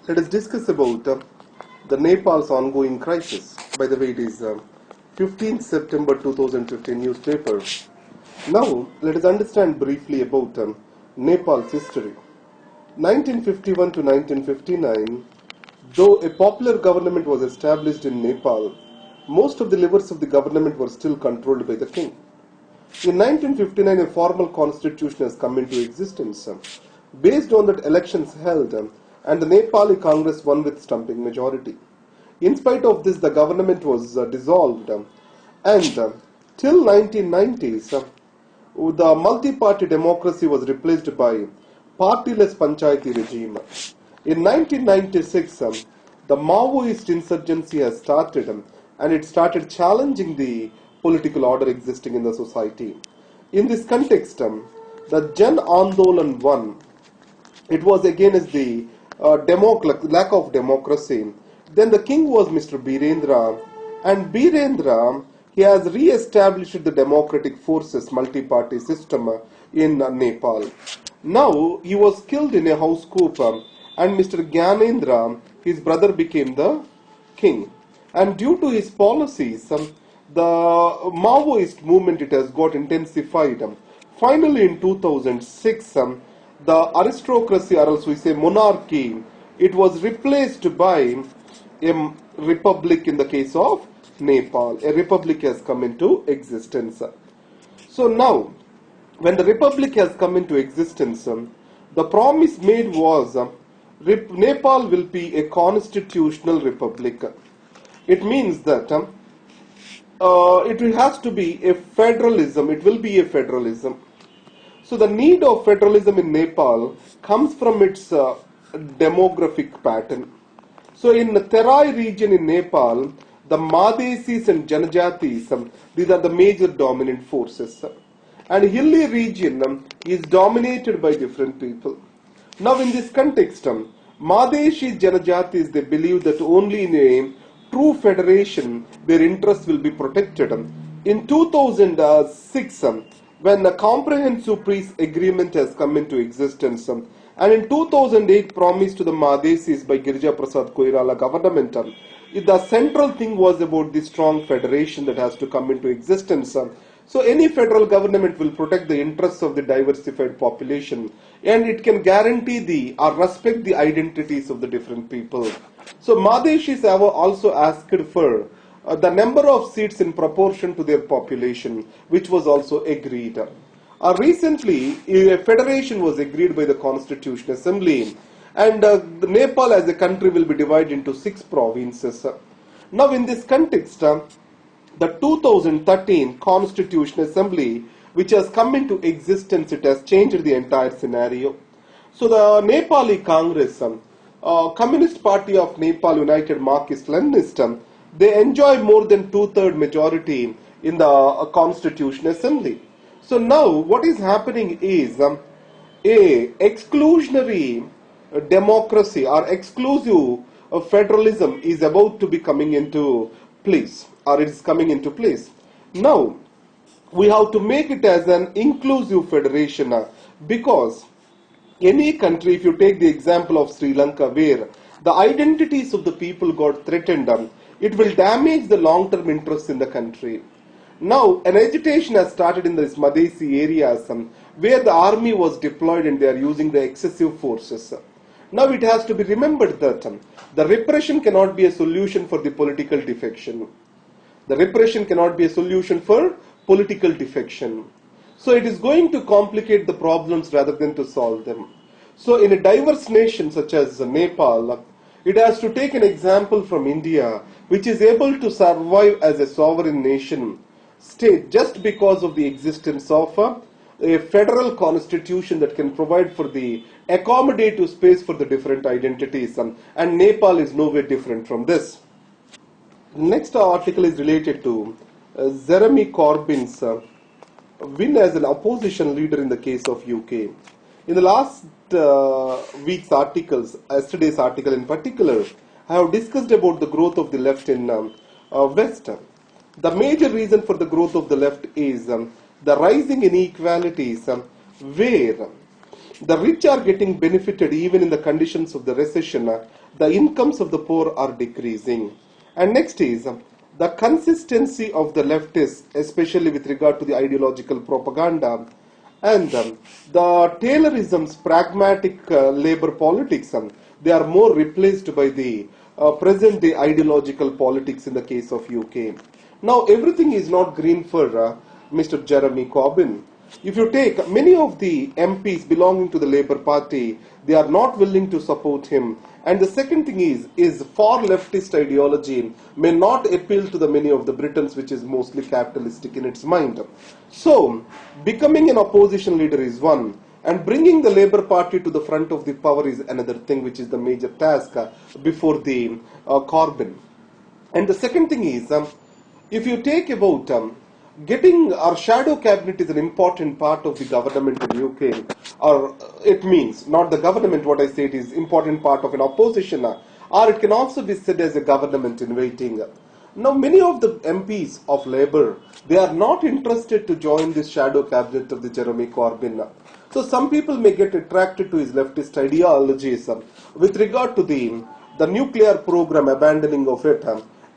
Let us discuss about the Nepal's ongoing crisis. By the way, it is 15th September 2015 newspaper. Now, let us understand briefly about Nepal's history. 1951 to 1959, though a popular government was established in Nepal, most of the levers of the government were still controlled by the king. In 1959, a formal constitution has come into existence. Based on that, elections held, and the Nepali Congress won with stumping majority. In spite of this, the government was dissolved, and till 1990s, the multi-party democracy was replaced by partyless panchayati regime. In 1996, the Maoist insurgency has started, and it started challenging the political order existing in the society. In this context, the Jan Andolan won. It was against the lack of democracy. Then the king was Mr. Birendra, and Birendra, he has re-established the democratic forces multi-party system in Nepal. Now he was killed in a house coup, and Mr. Gyanendra, his brother, became the king. And due to his policies, the Maoist movement, it has got intensified. Finally, in 2006, the aristocracy, or else we say monarchy, it was replaced by a republic in the case of Nepal. A republic has come into existence. So now, when the republic has come into existence, the promise made was Nepal will be a constitutional republic. It means that it has to be a federalism. It will be a federalism. So the need of federalism in Nepal comes from its demographic pattern. So in the Terai region in Nepal, the Madhesis and Janajatis, these are the major dominant forces. And hilly region is dominated by different people. Now in this context, Madheshi Janajatis, they believe that only in a true federation their interests will be protected. In 2006, when the Comprehensive Peace Agreement has come into existence, and in 2008 promised to the Madhesis by Girija Prasad Koirala government, the central thing was about the strong federation that has to come into existence. So any federal government will protect the interests of the diversified population, and it can guarantee or respect the identities of the different people. So Madheshis have also asked for the number of seats in proportion to their population, which was also agreed. Recently, a federation was agreed by the Constitutional Assembly, and Nepal as a country will be divided into 6 provinces. Now in this context, the 2013 Constitutional Assembly, which has come into existence, it has changed the entire scenario. So the Nepali Congress, Communist Party of Nepal, United Marxist-Leninist, they enjoy more than 2/3 majority in the Constitutional Assembly. So now what is happening is a exclusionary democracy or exclusive federalism is about to be coming into place, or it is coming into place. Now we have to make it as an inclusive federation, because any country, if you take the example of Sri Lanka, where the identities of the people got threatened, it will damage the long-term interests in the country. Now, an agitation has started in these Madhesi areas where the army was deployed and they are using the excessive forces. Now, it has to be remembered that the repression cannot be a solution for the political defection. The repression cannot be a solution for political defection. So, it is going to complicate the problems rather than to solve them. So, in a diverse nation such as Nepal, it has to take an example from India, which is able to survive as a sovereign nation state just because of the existence of a federal constitution that can provide for the accommodative space for the different identities, and Nepal is nowhere different from this. Next article is related to Jeremy Corbyn's win as an opposition leader in the case of UK. In the last week's articles, yesterday's article in particular, I have discussed about the growth of the left in West. The major reason for the growth of the left is the rising inequalities, where The rich are getting benefited even in the conditions of the recession. The incomes of the poor are decreasing. And next is the consistency of the leftists, especially with regard to the ideological propaganda, and the Taylorism's pragmatic labor politics. They are more replaced by the present day ideological politics in the case of UK. Now everything is not green for Mr. Jeremy Corbyn. If you take many of the MPs belonging to the Labour Party, they are not willing to support him. And the second thing is far leftist ideology may not appeal to the many of the Britons, which is mostly capitalistic in its mind. So, becoming an opposition leader is one, and bringing the Labour Party to the front of the power is another thing, which is the major task before the Corbyn. And the second thing is, if you take about getting our shadow cabinet is an important part of the government in UK, or it means not the government, what I say it is important part of an opposition, or it can also be said as a government in waiting. Now many of the MPs of Labour, they are not interested to join this shadow cabinet of the Jeremy Corbyn. So some people may get attracted to his leftist ideologies with regard to the nuclear program, abandoning of it,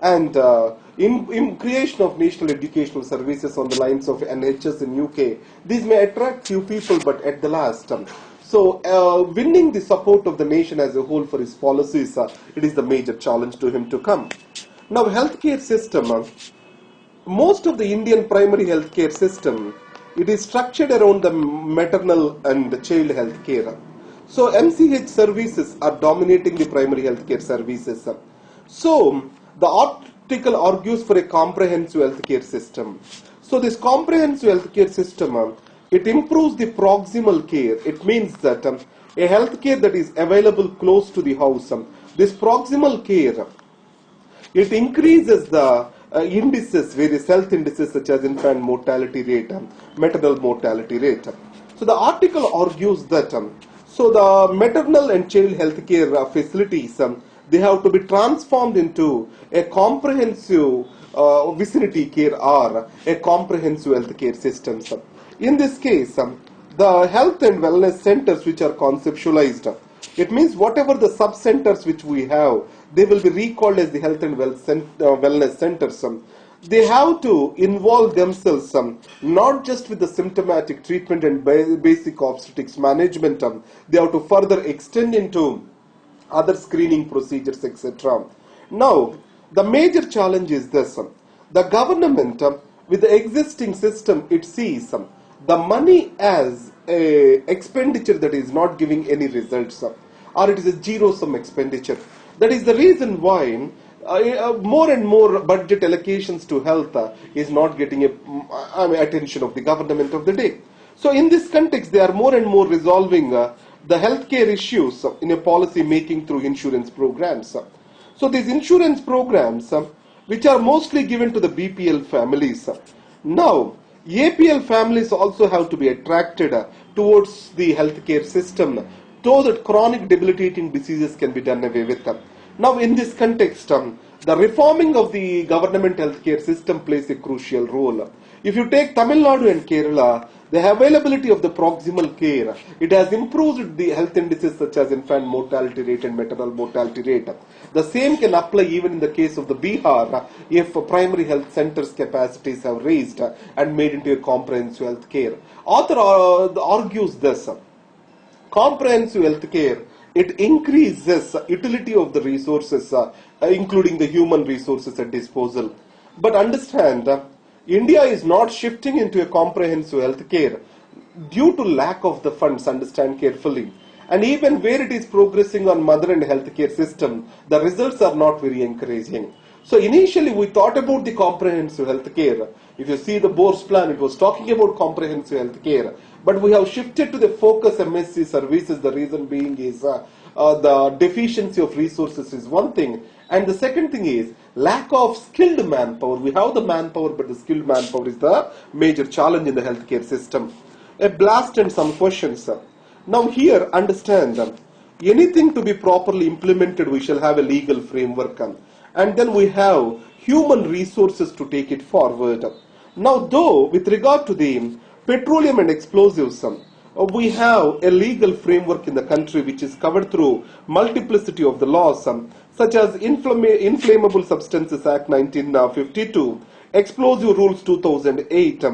and in creation of national educational services on the lines of NHS in UK. These may attract few people, but at the last, winning the support of the nation as a whole for his policies, it is the major challenge to him to come. Now, healthcare system, most of the Indian primary healthcare system, it is structured around the maternal and child healthcare. So, MCH services are dominating the primary healthcare services. So, the article argues for a comprehensive healthcare system. So this comprehensive healthcare system, it improves the proximal care. It means that a healthcare that is available close to the house, this proximal care, it increases the indices, various health indices such as infant mortality rate, maternal mortality rate. So the article argues that so the maternal and child healthcare facilities, they have to be transformed into a comprehensive vicinity care or a comprehensive healthcare system. In this case, the health and wellness centers which are conceptualized, it means whatever the sub-centers which we have, they will be recalled as the health and wellness centers. They have to involve themselves not just with the symptomatic treatment and basic obstetrics management, they have to further extend into other screening procedures, etc. Now, the major challenge is this. The government, with the existing system, it sees the money as a expenditure that is not giving any results, or it is a zero-sum expenditure. That is the reason why more and more budget allocations to health is not getting attention of the government of the day. So in this context, they are more and more resolving the healthcare issues in a policy making through insurance programs. So these insurance programs, which are mostly given to the BPL families. Now, APL families also have to be attracted towards the healthcare system, so that chronic debilitating diseases can be done away with. Now, in this context, the reforming of the government healthcare system plays a crucial role. If you take Tamil Nadu and Kerala, the availability of the proximal care, it has improved the health indices such as infant mortality rate and maternal mortality rate. The same can apply even in the case of the Bihar if primary health centers capacities have raised and made into a comprehensive health care. Author argues this. Comprehensive health care, it increases utility of the resources, including the human resources at disposal. But understand, India is not shifting into a comprehensive health care due to lack of the funds, understand carefully. And even where it is progressing on mother and healthcare system, the results are not very encouraging. So initially we thought about the comprehensive health care. If you see the Bohr's plan, it was talking about comprehensive health care. But we have shifted to the focus MSc services. The reason being is the deficiency of resources is one thing. And the second thing is lack of skilled manpower. We have the manpower, but the skilled manpower is the major challenge in the healthcare system. A blast and some questions. Now here, understand, anything to be properly implemented, we shall have a legal framework. And then we have human resources to take it forward. Now though, with regard to the petroleum and explosives, we have a legal framework in the country which is covered through multiplicity of the laws, such as Inflammable Substances Act 1952, Explosive Rules 2008.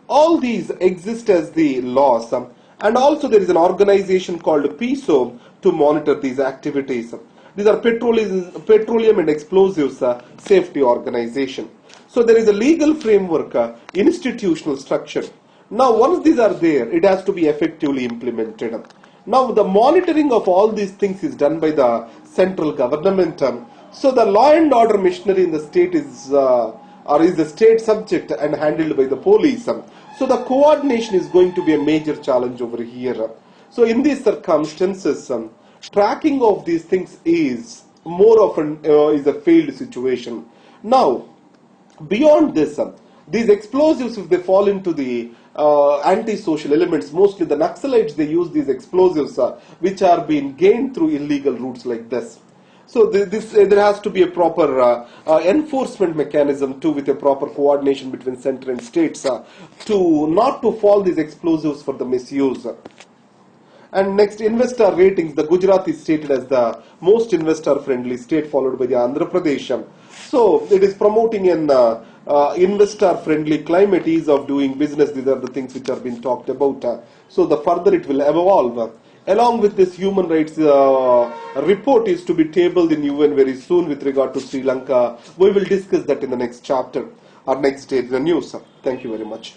All these exist as the laws, and also there is an organization called PISO to monitor these activities. These are Petroleum and Explosives Safety Organization. So there is a legal framework, institutional structure. Now once these are there, it has to be effectively implemented. Now the monitoring of all these things is done by the central government. So the law and order machinery in the state is the state subject and handled by the police. So the coordination is going to be a major challenge over here. So in these circumstances, tracking of these things is more often is a failed situation. Now, beyond this, these explosives, if they fall into the anti-social elements, mostly the Naxalites, they use these explosives which are being gained through illegal routes like this. So there has to be a proper enforcement mechanism too, with a proper coordination between center and states to not to fall these explosives for the misuse. And next, investor ratings. The Gujarat is stated as the most investor-friendly state, followed by the Andhra Pradesh. So it is promoting an investor-friendly climate, ease of doing business. These are the things which are being talked about. So the further it will evolve. Along with this, human rights report is to be tabled in UN very soon with regard to Sri Lanka. We will discuss that in the next chapter or next day in the news. Thank you very much.